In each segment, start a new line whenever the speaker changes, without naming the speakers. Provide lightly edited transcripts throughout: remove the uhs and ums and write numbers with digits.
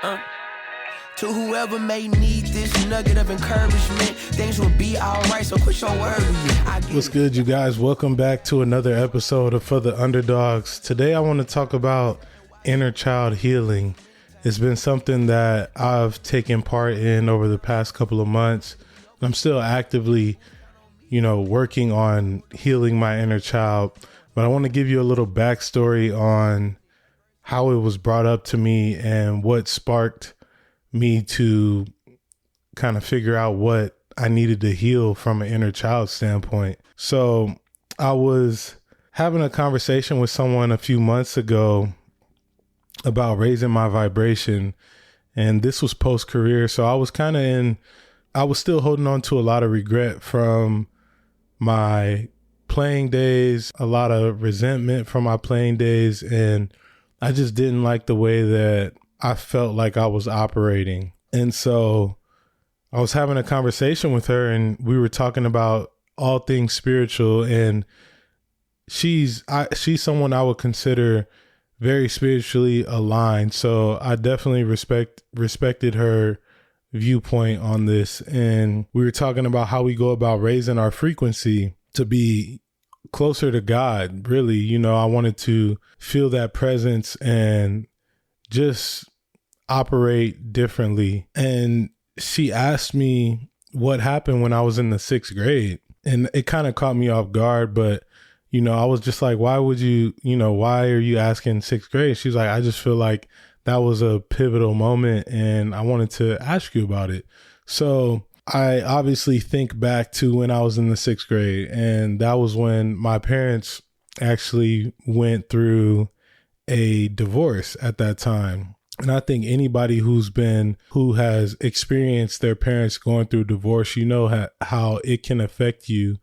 Uh, to whoever may need this nugget of encouragement, things will be alright, so quit your worry.
What's good, you guys? Welcome back to another episode of For the Underdogs. Today I want to talk about inner child healing. It's been something that I've taken part in over the past couple of months. I'm still actively, working on healing my inner child, but I want to give you a little backstory on how it was brought up to me and what sparked me to kind of figure out what I needed to heal from an inner child standpoint. So I was having a conversation with someone a few months ago about raising my vibration, and this was post-career. So I was I was still holding on to a lot of regret from my playing days, a lot of resentment from my playing days, and I just didn't like the way that I felt like I was operating. And so I was having a conversation with her, and we were talking about all things spiritual, and she's someone I would consider very spiritually aligned. So I definitely respected her viewpoint on this. And we were talking about how we go about raising our frequency to be closer to God. Really, I wanted to feel that presence and just operate differently. And she asked me what happened when I was in the 6th grade. And it kind of caught me off guard, but I was just like, why are you asking 6th grade? She's like, I just feel like that was a pivotal moment and I wanted to ask you about it. So I obviously think back to when I was in the 6th grade, and that was when my parents actually went through a divorce at that time. And I think anybody who has experienced their parents going through divorce, how it can affect you.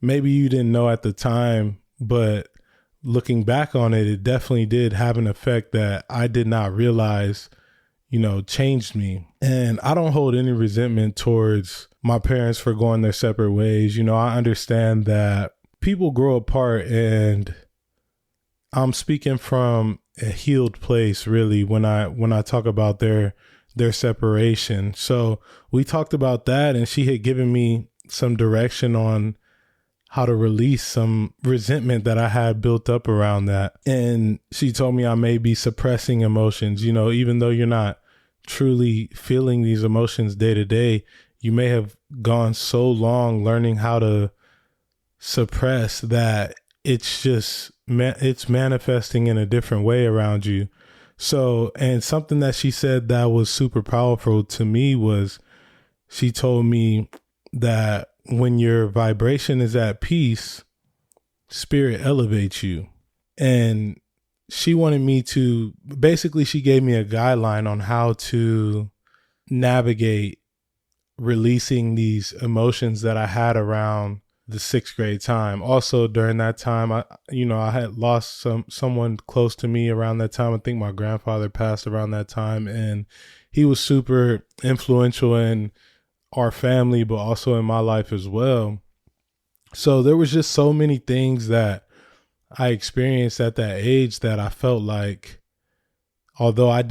Maybe you didn't know at the time, but looking back on it, it definitely did have an effect that I did not realize, changed me. And I don't hold any resentment towards my parents for going their separate ways. I understand that people grow apart, and I'm speaking from a healed place, really, when I talk about their separation. So we talked about that, and she had given me some direction on how to release some resentment that I had built up around that. And she told me I may be suppressing emotions, even though you're not truly feeling these emotions day to day, you may have gone so long learning how to suppress that it's manifesting in a different way around you. So, and something that she said that was super powerful to me was, she told me that when your vibration is at peace, spirit elevates you. And she wanted me to, basically she gave me a guideline on how to navigate releasing these emotions that I had around the 6th grade time. Also during that time, I had lost someone close to me around that time. I think my grandfather passed around that time, and he was super influential in our family, but also in my life as well. So there was just so many things that I experienced at that age that I felt like, although I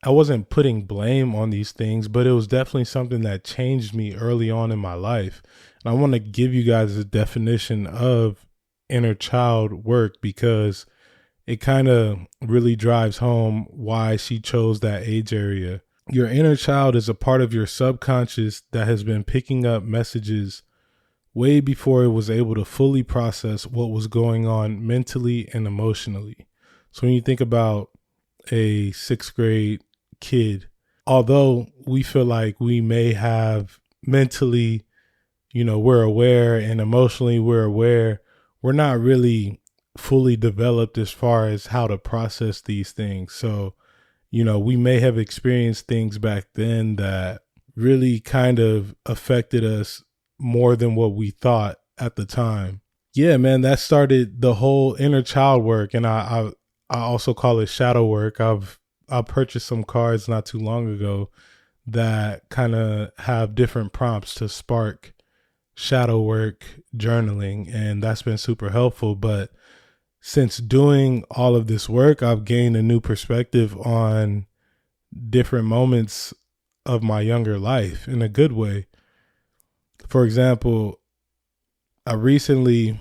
wasn't putting blame on these things, but it was definitely something that changed me early on in my life. And I want to give you guys a definition of inner child work, because it kind of really drives home why she chose that age area. Your inner child is a part of your subconscious that has been picking up messages way before it was able to fully process what was going on mentally and emotionally. So when you think about a 6th grade kid, although we feel like we may have mentally, we're aware, and emotionally we're aware, we're not really fully developed as far as how to process these things. So we may have experienced things back then that really kind of affected us more than what we thought at the time. Yeah, man, that started the whole inner child work. And I also call it shadow work. I purchased some cards not too long ago that kind of have different prompts to spark shadow work journaling. And that's been super helpful. But since doing all of this work, I've gained a new perspective on different moments of my younger life in a good way. For example, I recently,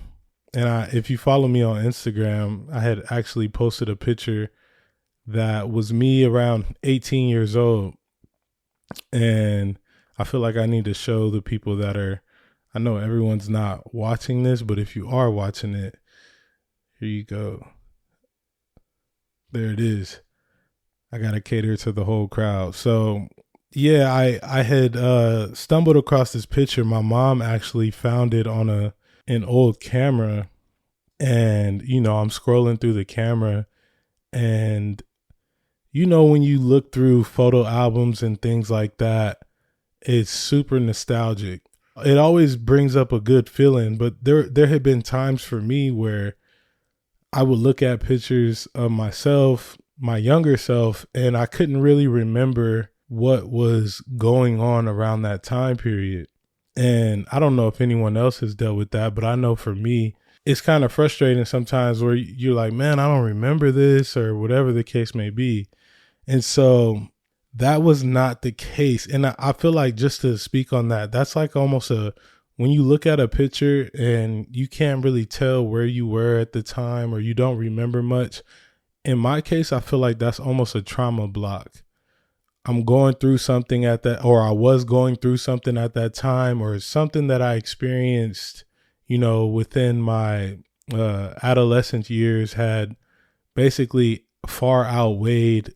if you follow me on Instagram, I had actually posted a picture that was me around 18 years old. And I feel like I need to show the people that I know everyone's not watching this, but if you are watching it, here you go. There it is. I got to cater to the whole crowd. So yeah, I had stumbled across this picture. My mom actually found it on an old camera, and I'm scrolling through the camera, and when you look through photo albums and things like that, it's super nostalgic. It always brings up a good feeling, but there had been times for me where I would look at pictures of myself, my younger self, and I couldn't really remember what was going on around that time period. And I don't know if anyone else has dealt with that, but I know for me, it's kind of frustrating sometimes where you're like, man, I don't remember this, or whatever the case may be. And so that was not the case. And I feel like, just to speak on that, that's like almost when you look at a picture and you can't really tell where you were at the time, or you don't remember much. In my case, I feel like that's almost a trauma block. I'm going through something or I was going through something at that time, or something that I experienced, within my adolescent years had basically far outweighed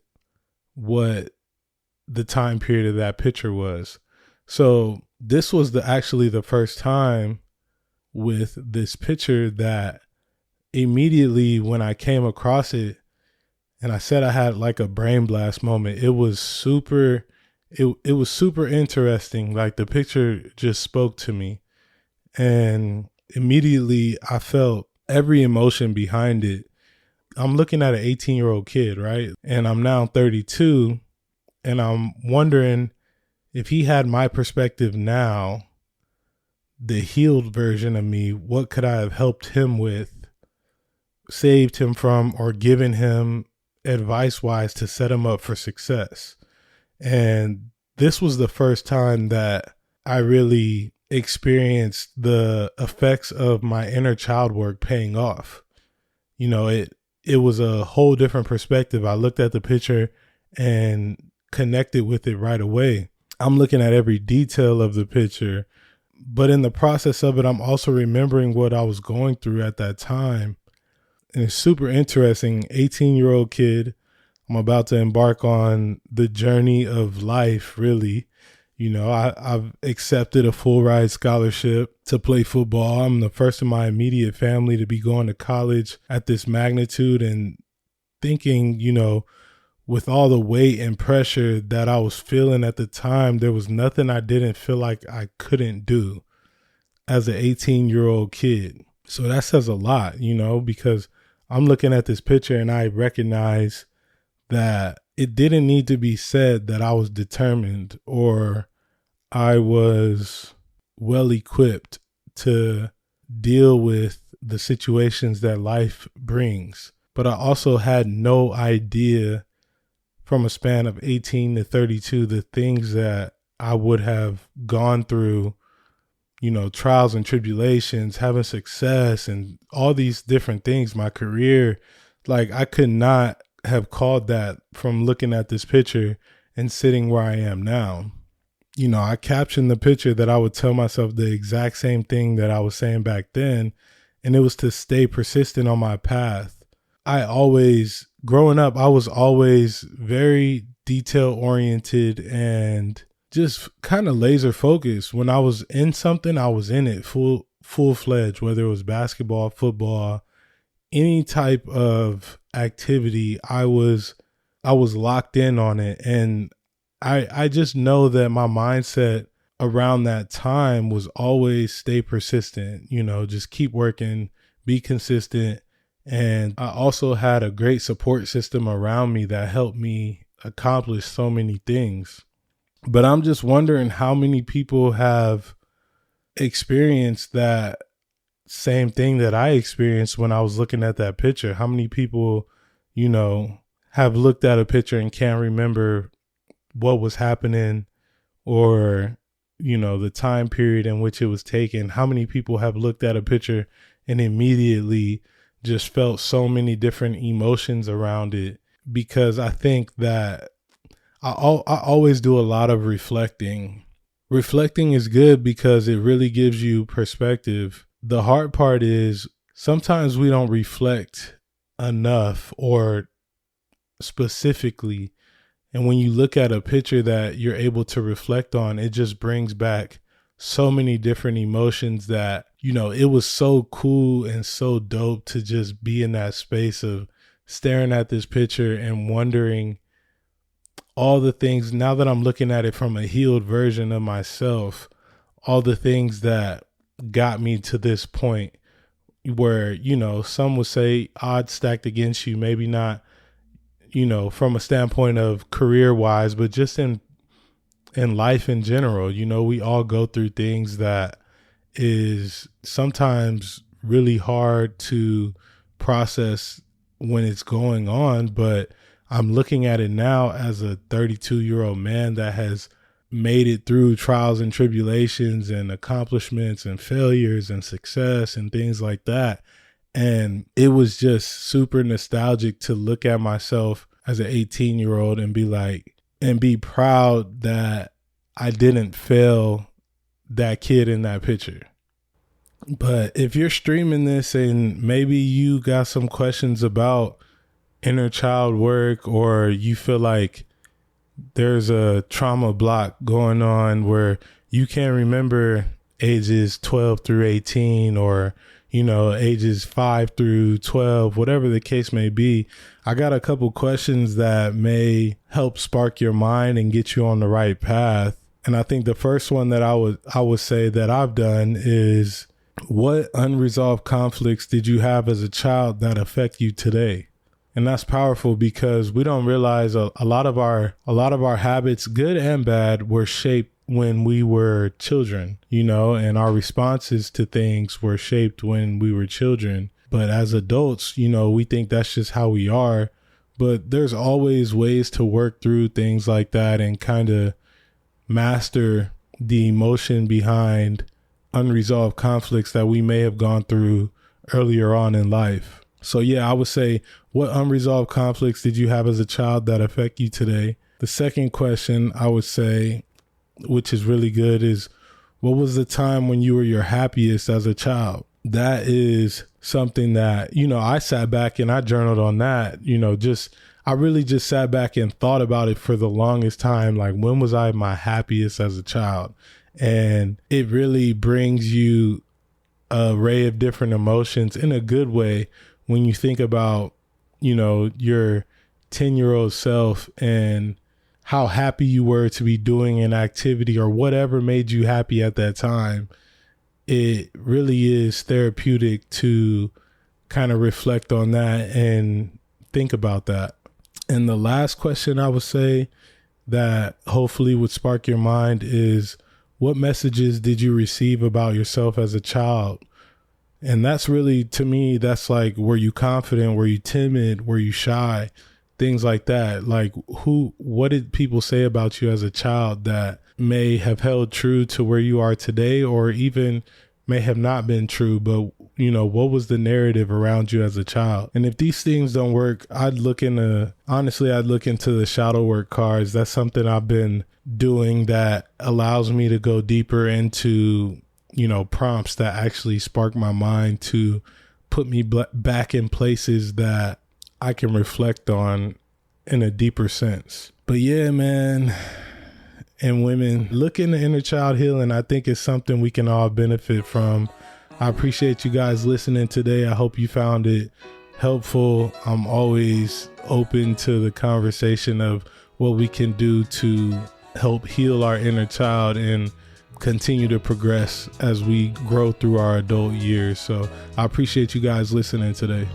what the time period of that picture was. So this was actually the first time with this picture that immediately when I came across it, and I said I had like a brain blast moment, it was super interesting. Like, the picture just spoke to me, and immediately I felt every emotion behind it. I'm looking at an 18-year-old kid, right? And I'm now 32, and I'm wondering if he had my perspective now, the healed version of me, what could I have helped him with, saved him from, or given him advice-wise to set him up for success. And this was the first time that I really experienced the effects of my inner child work paying off. It was a whole different perspective. I looked at the picture and connected with it right away. I'm looking at every detail of the picture, but in the process of it, I'm also remembering what I was going through at that time. And it's super interesting. 18-year-old kid, I'm about to embark on the journey of life, really. I've accepted a full ride scholarship to play football. I'm the first in my immediate family to be going to college at this magnitude, and thinking, with all the weight and pressure that I was feeling at the time, there was nothing I didn't feel like I couldn't do as an 18-year-old kid. So that says a lot, because I'm looking at this picture and I recognize that it didn't need to be said that I was determined or I was well equipped to deal with the situations that life brings. But I also had no idea, from a span of 18 to 32, the things that I would have gone through, trials and tribulations, having success, and all these different things, my career. Like, I could not have called that from looking at this picture and sitting where I am now. I captioned the picture that I would tell myself the exact same thing that I was saying back then, and it was to stay persistent on my path. Growing up, I was always very detail oriented and just kind of laser focused. When I was in something, I was in it full fledged, whether it was basketball, football, any type of activity. I was locked in on it. And I just know that my mindset around that time was always stay persistent, just keep working, be consistent. And I also had a great support system around me that helped me accomplish so many things. But I'm just wondering how many people have experienced that same thing that I experienced when I was looking at that picture. How many people, have looked at a picture and can't remember what was happening or, you know, the time period in which it was taken. How many people have looked at a picture and immediately just felt so many different emotions around it? Because I think that I always do a lot of reflecting. Reflecting is good because it really gives you perspective. The hard part is sometimes we don't reflect enough or specifically. And when you look at a picture that you're able to reflect on, it just brings back so many different emotions that, you know, it was so cool and so dope to just be in that space of staring at this picture and wondering all the things. Now that I'm looking at it from a healed version of myself, all the things that got me to this point where, you know, some would say odds stacked against you, maybe not, you know, from a standpoint of career wise, but just in life in general. You know, we all go through things that is sometimes really hard to process when it's going on, but I'm looking at it now as a 32-year-old man that has made it through trials and tribulations and accomplishments and failures and success and things like that. And it was just super nostalgic to look at myself as an 18-year-old and be like, and be proud that I didn't fail that kid in that picture. But if you're streaming this and maybe you got some questions about inner child work, or you feel like there's a trauma block going on where you can't remember ages 12 through 18 or, you know, ages 5 through 12, whatever the case may be, I got a couple questions that may help spark your mind and get you on the right path. And I think the first one that I would say that I've done is, what unresolved conflicts did you have as a child that affect you today? And that's powerful because we don't realize a lot of our habits, good and bad, were shaped when we were children, you know, and our responses to things were shaped when we were children. But as adults, you know, we think that's just how we are. But there's always ways to work through things like that and kind of master the emotion behind unresolved conflicts that we may have gone through earlier on in life. So yeah, I would say, what unresolved conflicts did you have as a child that affect you today? The second question I would say, which is really good, is, what was the time when you were your happiest as a child? That is something that, you know, I sat back and I journaled on that, you know, I really just sat back and thought about it for the longest time. Like, when was I my happiest as a child? And it really brings you an array of different emotions in a good way when you think about, you know, your 10-year-old self and how happy you were to be doing an activity or whatever made you happy at that time. It really is therapeutic to kind of reflect on that and think about that. And the last question I would say that hopefully would spark your mind is, what messages did you receive about yourself as a child? And that's really, to me, that's like, were you confident? Were you timid? Were you shy? Things like that. Like, what did people say about you as a child that may have held true to where you are today, or even may have not been true, but, you know, what was the narrative around you as a child? And if these things don't work, I'd look into the shadow work cards. That's something I've been doing that allows me to go deeper into, you know, prompts that actually spark my mind to put me back in places that I can reflect on in a deeper sense. But yeah, man, and women, look into inner child healing. I think it's something we can all benefit from. I appreciate you guys listening today. I hope you found it helpful. I'm always open to the conversation of what we can do to help heal our inner child and continue to progress as we grow through our adult years. So I appreciate you guys listening today.